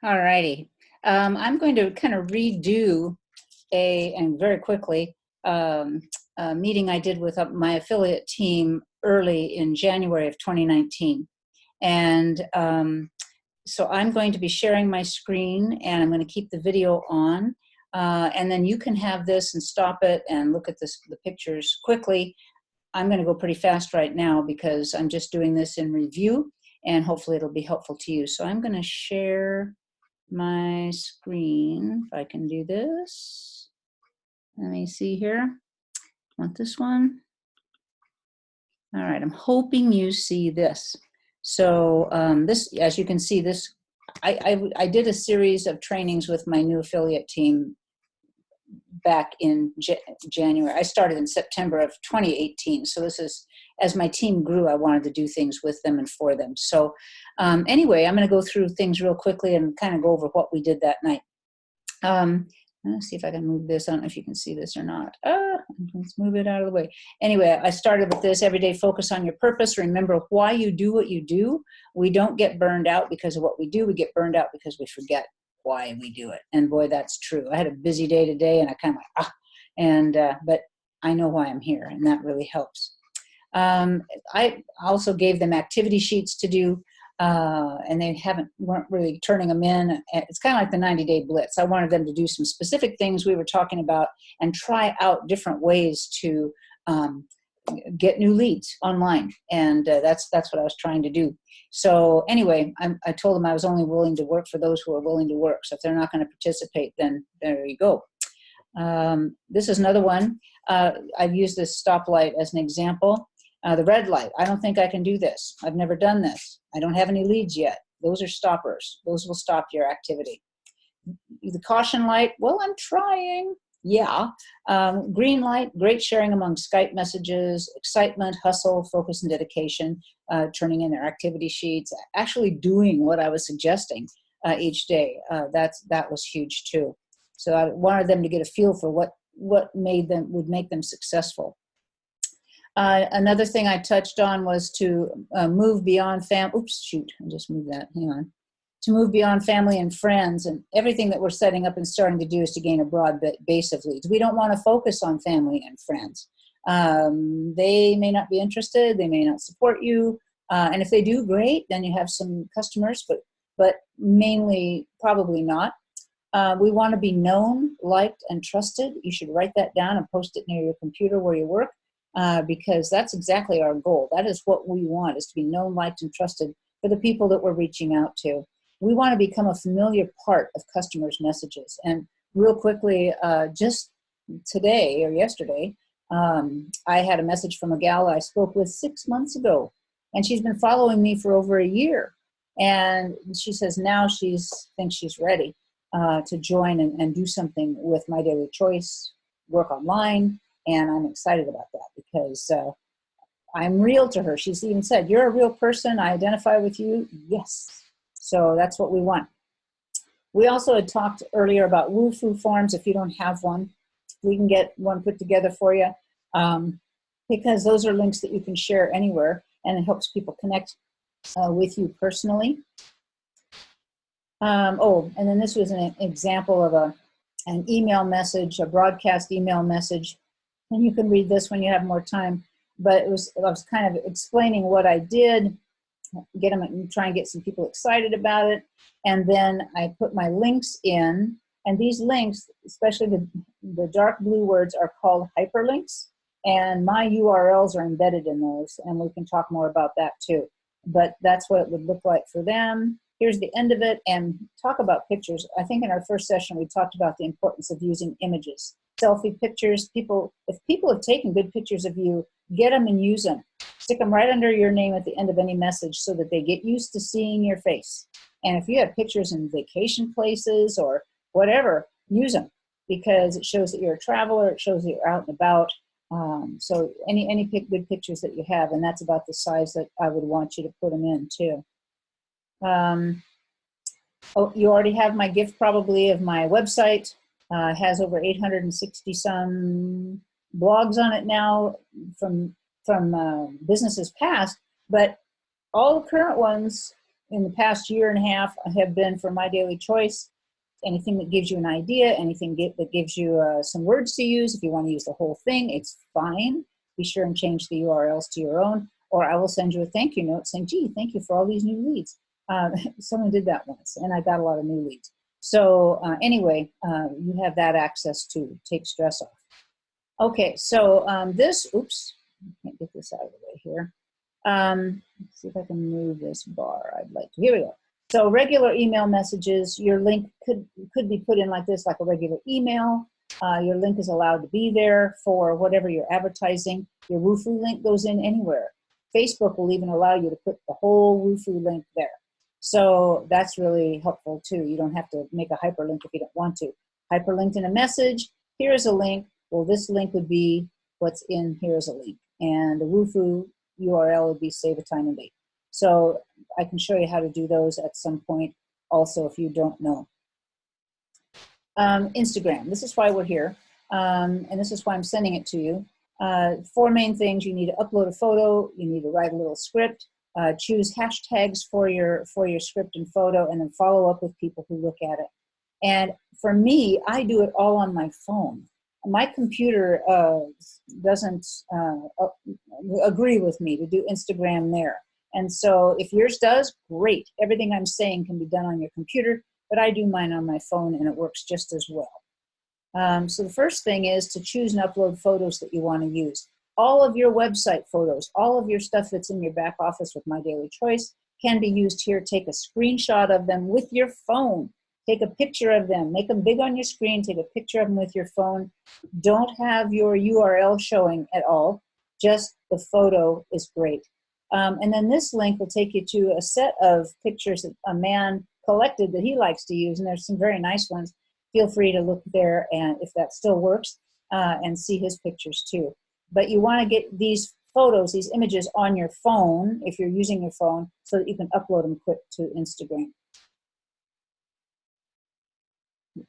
All righty. I'm going to kind of redo and very quickly, a meeting I did with my affiliate team early in January of 2019. And so I'm going to be sharing my screen, and I'm going to keep the video on. And then you can have this and stop it and look at the pictures quickly. I'm going to go pretty fast right now because I'm just doing this in review, and hopefully it'll be helpful to you. So I'm going to share my screen, if I can do this. Let me see here. Want this one? All right, I'm hoping you see this. So this, as you can see, this I did a series of trainings with my new affiliate team back in January. I started in September of 2018. So this is, as my team grew, I wanted to do things with them and for them. So anyway, I'm going to go through things real quickly and kind of go over what we did that night. Let's see if I can move this. I don't know if you can see this or not. Let's move it out of the way. Anyway, I started with this: every day focus on your purpose. Remember why you do what you do. We don't get burned out because of what we do. We get burned out because we forget why we do it. And boy, that's true. I had a busy day today, and I kind of but I know why I'm here, and that really helps. I also gave them activity sheets to do. And they weren't really turning them in. It's kind of like the 90-day blitz. I wanted them to do some specific things we were talking about and try out different ways to get new leads online. And that's what I was trying to do. So anyway, I told them I was only willing to work for those who are willing to work. So if they're not going to participate, then there you go. This is another one. I've used this stoplight as an example. The red light, I don't think I can do this. I've never done this. I don't have any leads yet. Those are stoppers. Those will stop your activity. The caution light, well, I'm trying. Yeah. Green light, great sharing among Skype messages, excitement, hustle, focus, and dedication, turning in their activity sheets, actually doing what I was suggesting each day. That was huge too. So I wanted them to get a feel for what would make them successful. Another thing I touched on was to move beyond I just moved that, hang on. To move beyond family and friends, and everything that we're setting up and starting to do is to gain a broad base of leads. We don't want to focus on family and friends. They may not be interested, they may not support you, and if they do, great, then you have some customers, but mainly probably not. We want to be known, liked, and trusted. You should write that down and post it near your computer where you work. Because that's exactly our goal. That is what we want, is to be known, liked, and trusted for the people that we're reaching out to. We want to become a familiar part of customers' messages. And real quickly, just today or yesterday, I had a message from a gal I spoke with 6 months ago, and she's been following me for over a year. And she says now thinks she's ready to join and do something with My Daily Choice, work online. And I'm excited about that because I'm real to her. She's even said, you're a real person. I identify with you. Yes. So that's what we want. We also had talked earlier about woo-foo forms. If you don't have one, we can get one put together for you because those are links that you can share anywhere, and it helps people connect with you personally. And then this was an example of an email message, a broadcast email message. And you can read this when you have more time. But I was kind of explaining what I did, try and get some people excited about it. And then I put my links in. And these links, especially the dark blue words, are called hyperlinks. And my URLs are embedded in those. And we can talk more about that too. But that's what it would look like for them. Here's the end of it. And talk about pictures. I think in our first session, we talked about the importance of using images. Selfie pictures. If people have taken good pictures of you, get them and use them. Stick them right under your name at the end of any message so that they get used to seeing your face. And if you have pictures in vacation places or whatever, use them because it shows that you're a traveler. It shows that you're out and about. So any good pictures that you have, and that's about the size that I would want you to put them in too. You already have my gift probably of my website. Has over 860 some blogs on it now from businesses past, but all the current ones in the past year and a half have been for My Daily Choice. Anything that gives you an idea, anything that gives you some words to use. If you want to use the whole thing, it's fine. Be sure and change the URLs to your own, or I will send you a thank you note saying, gee, thank you for all these new leads. Someone did that once, and I got a lot of new leads. So anyway, you have that access to take stress off. Okay, so oops, I can't get this out of the way here. Let's see if I can move this bar. I'd like to. Here we go. So regular email messages, your link could be put in like this, like a regular email. Your link is allowed to be there for whatever you're advertising. Your Wufoo link goes in anywhere. Facebook will even allow you to put the whole Wufoo link there. So that's really helpful too. You don't have to make a hyperlink if you don't want to. Hyperlinked in a message, here's a link. Well, this link would be what's in here's a link. And the Wufoo URL would be save a time and date. So I can show you how to do those at some point also if you don't know. Instagram, this is why we're here. And this is why I'm sending it to you. 4 main things: you need to upload a photo, you need to write a little script, choose hashtags for your script and photo, and then follow up with people who look at it. And for me, I do it all on my phone. My computer doesn't agree with me to do Instagram there. And so if yours does, great. Everything I'm saying can be done on your computer, but I do mine on my phone and it works just as well. So the first thing is to choose and upload photos that you want to use. All of your website photos, all of your stuff that's in your back office with My Daily Choice can be used here. Take a screenshot of them with your phone. Take a picture of them. Make them big on your screen. Take a picture of them with your phone. Don't have your URL showing at all. Just the photo is great. And then this link will take you to a set of pictures that a man collected that he likes to use, and there's some very nice ones. Feel free to look there, and if that still works, and see his pictures too. But you want to get these photos, these images on your phone, if you're using your phone, so that you can upload them quick to Instagram.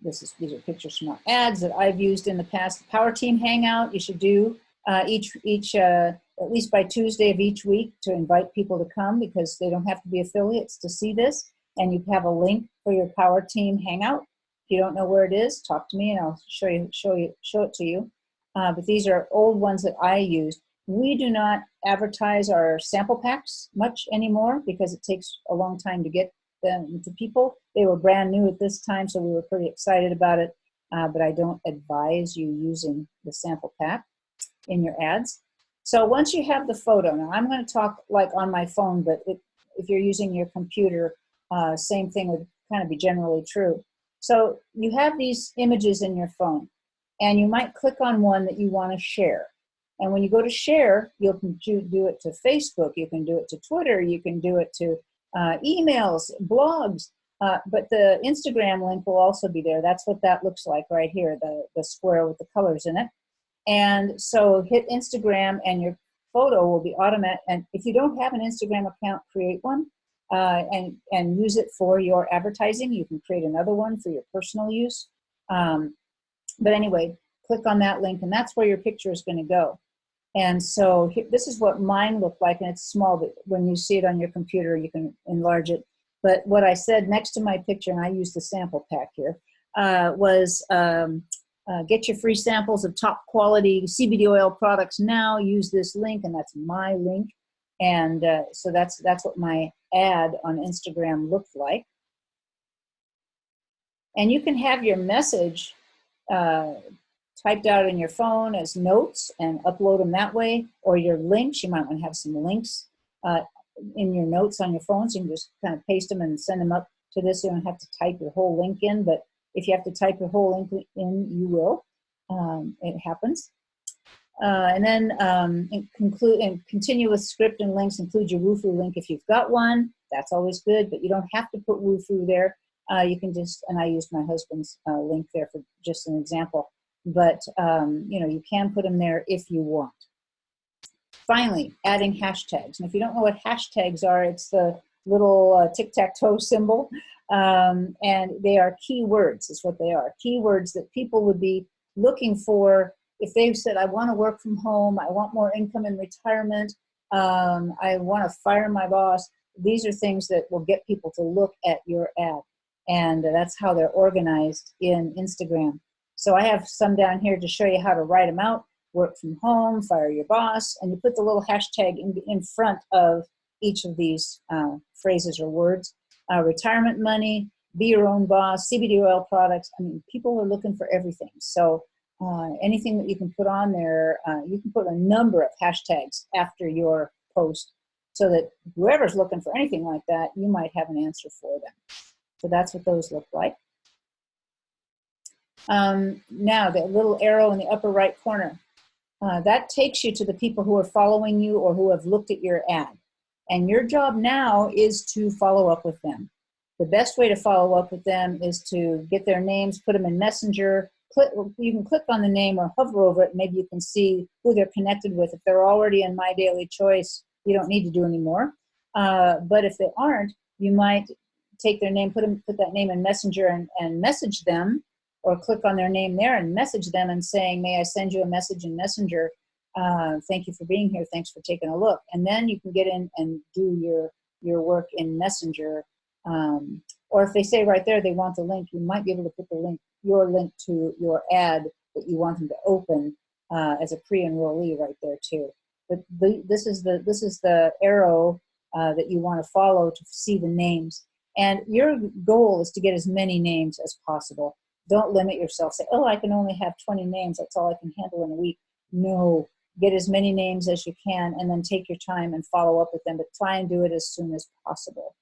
These are pictures from our ads that I've used in the past. Power Team Hangout, you should do at least by Tuesday of each week to invite people to come, because they don't have to be affiliates to see this. And you have a link for your Power Team Hangout. If you don't know where it is, talk to me and I'll show it to you. But these are old ones that I used. We do not advertise our sample packs much anymore because it takes a long time to get them to people. They were brand new at this time, so we were pretty excited about it. But I don't advise you using the sample pack in your ads. So once you have the photo, now I'm going to talk like on my phone, but if you're using your computer, same thing would kind of be generally true. So you have these images in your phone, and you might click on one that you want to share. And when you go to share, you can do it to Facebook, you can do it to Twitter, you can do it to emails, blogs, but the Instagram link will also be there. That's what that looks like right here, the square with the colors in it. And so hit Instagram and your photo will be automatic. And if you don't have an Instagram account, create one and use it for your advertising. You can create another one for your personal use. But anyway, click on that link and that's where your picture is going to go. And so this is what mine looked like, and it's small, but when you see it on your computer, you can enlarge it. But what I said next to my picture, and I used the sample pack here, was get your free samples of top quality CBD oil products now. Use this link, and that's my link. And so that's what my ad on Instagram looked like. And you can have your message typed out in your phone as notes and upload them that way, or your links. You might want to have some links in your notes on your phone, so you can just kind of paste them and send them up to this. You don't have to type your whole link in, but if you have to type your whole link in, you will. It happens. And then continue with script and links. Include your Wufoo link if you've got one. That's always good, but you don't have to put Wufoo there. You can just, and I used my husband's link there for just an example. But you can put them there if you want. Finally, adding hashtags. And if you don't know what hashtags are, it's the little tic-tac-toe symbol. And they are keywords, is what they are. Keywords that people would be looking for if they've said, I want to work from home, I want more income in retirement, I want to fire my boss. these are things that will get people to look at your ad. And that's how they're organized in Instagram. So I have some down here to show you how to write them out. Work from home, fire your boss, and you put the little hashtag in front of each of these phrases or words. Retirement money, be your own boss, CBD oil products. I mean, people are looking for everything. So anything that you can put on there, you can put a number of hashtags after your post so that whoever's looking for anything like that, you might have an answer for them. So that's what those look like. Now, the little arrow in the upper right corner, that takes you to the people who are following you or who have looked at your ad. And your job now is to follow up with them. The best way to follow up with them is to get their names, put them in Messenger. You can click on the name or hover over it. Maybe you can see who they're connected with. If they're already in My Daily Choice, you don't need to do any more. But if they aren't, you might take their name, put that name in Messenger and message them, or click on their name there and message them and saying, may I send you a message in Messenger? Thank you for being here. Thanks for taking a look. And then you can get in and do your work in Messenger. Or if they say right there they want the link, you might be able to put your link to your ad that you want them to open as a pre-enrollee right there too. But this is the arrow that you want to follow to see the names. And your goal is to get as many names as possible. Don't limit yourself. Say, oh, I can only have 20 names. That's all I can handle in a week. No, get as many names as you can and then take your time and follow up with them, but try and do it as soon as possible.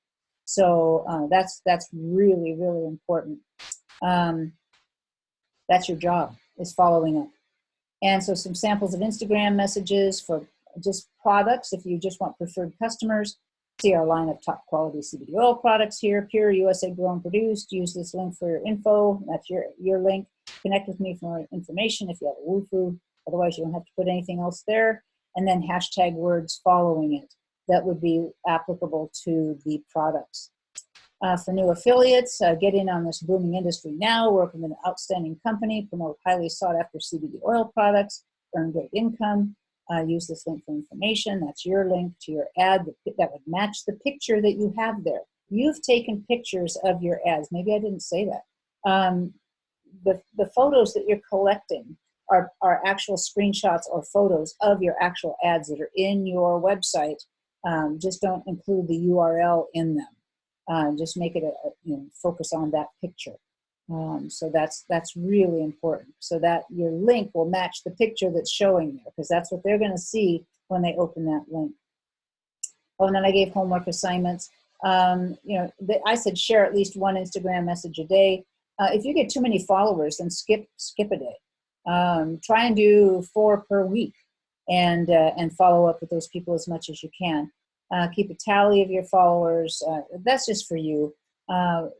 So that's really, really important. That's your job, is following up. And so some samples of Instagram messages for just products. If you just want preferred customers, see our line of top quality CBD oil products here, pure USA grown produced. Use this link for your info. That's your link. Connect with me for more information if you have a woohoo. Otherwise, you don't have to put anything else there. And then hashtag words following it that would be applicable to the products. For new affiliates, get in on this booming industry now, work with an outstanding company, promote highly sought after CBD oil products, earn great income. Use this link for information. That's your link to your ad that would match the picture that you have there. You've taken pictures of your ads. Maybe I didn't say that. The photos that you're collecting are actual screenshots or photos of your actual ads that are in your website. Just don't include the URL in them. Just make it focus on that picture. So that's really important, so that your link will match the picture that's showing there, because that's what they're going to see when they open that link. Oh, and then I gave homework assignments. I said share at least one Instagram message a day. If you get too many followers, then skip a day. Try and do 4 per week, and follow up with those people as much as you can. Keep a tally of your followers. That's just for you.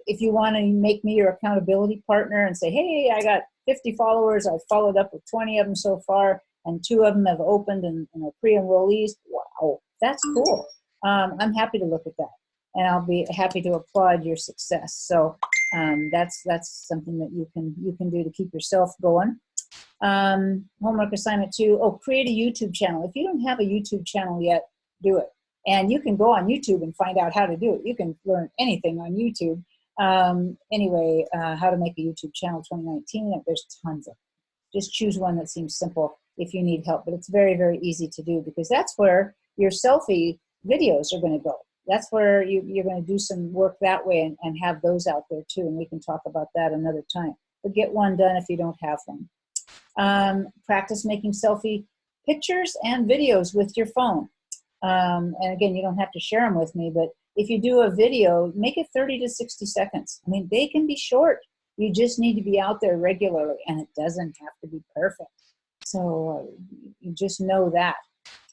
If you want to make me your accountability partner and say, hey, I got 50 followers, I've followed up with 20 of them so far, and 2 of them have opened and are pre-enrollees. Wow, that's cool. I'm happy to look at that, and I'll be happy to applaud your success. So that's something that you can do to keep yourself going. Homework assignment 2, create a YouTube channel. If you don't have a YouTube channel yet, do it. And you can go on YouTube and find out how to do it. You can learn anything on YouTube. How to make a YouTube channel 2019, there's tons of them. Just choose one that seems simple if you need help. But it's very, very easy to do, because that's where your selfie videos are going to go. That's where you're going to do some work that way and have those out there too. And we can talk about that another time. But get one done if you don't have one. Practice making selfie pictures and videos with your phone. And again, you don't have to share them with me, but if you do a video, make it 30 to 60 seconds. I mean, they can be short. You just need to be out there regularly, and it doesn't have to be perfect. So you just know that.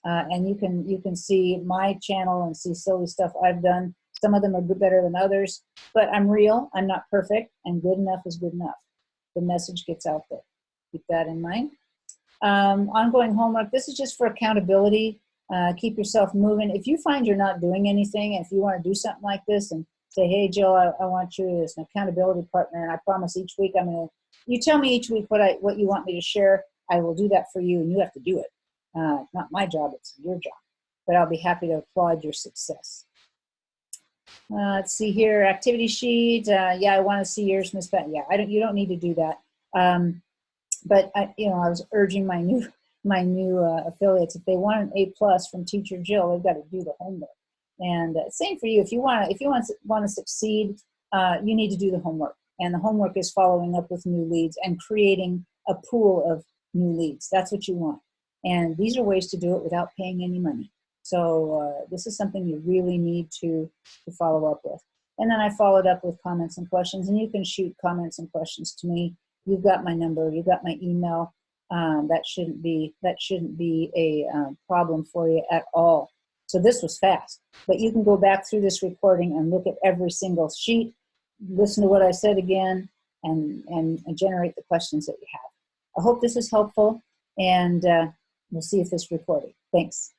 And you can see my channel and see silly stuff I've done. Some of them are better than others, but I'm real. I'm not perfect, and good enough is good enough. The message gets out there. Keep that in mind. Ongoing homework. This is just for accountability. Keep yourself moving. If you find you're not doing anything, if you want to do something like this and say, hey, Jill, I want you as an accountability partner, and I promise each week you tell me each week what you want me to share, I will do that for you, and you have to do it. It's not my job, it's your job. But I'll be happy to applaud your success. Let's see here, activity sheet. Yeah, I want to see yours, Miss Pat. Yeah, you don't need to do that. But I was urging my new affiliates, if they want an A+ from Teacher Jill, they've got to do the homework. And same for you. If you want to succeed, you need to do the homework. And the homework is following up with new leads and creating a pool of new leads. That's what you want. And these are ways to do it without paying any money. So this is something you really need to follow up with. And then I followed up with comments and questions. And you can shoot comments and questions to me. You've got my number. You've got my email. That shouldn't be a problem for you at all. So this was fast, but you can go back through this recording and look at every single sheet, listen to what I said again, and generate the questions that you have. I hope this is helpful, and we'll see if this recording. Thanks.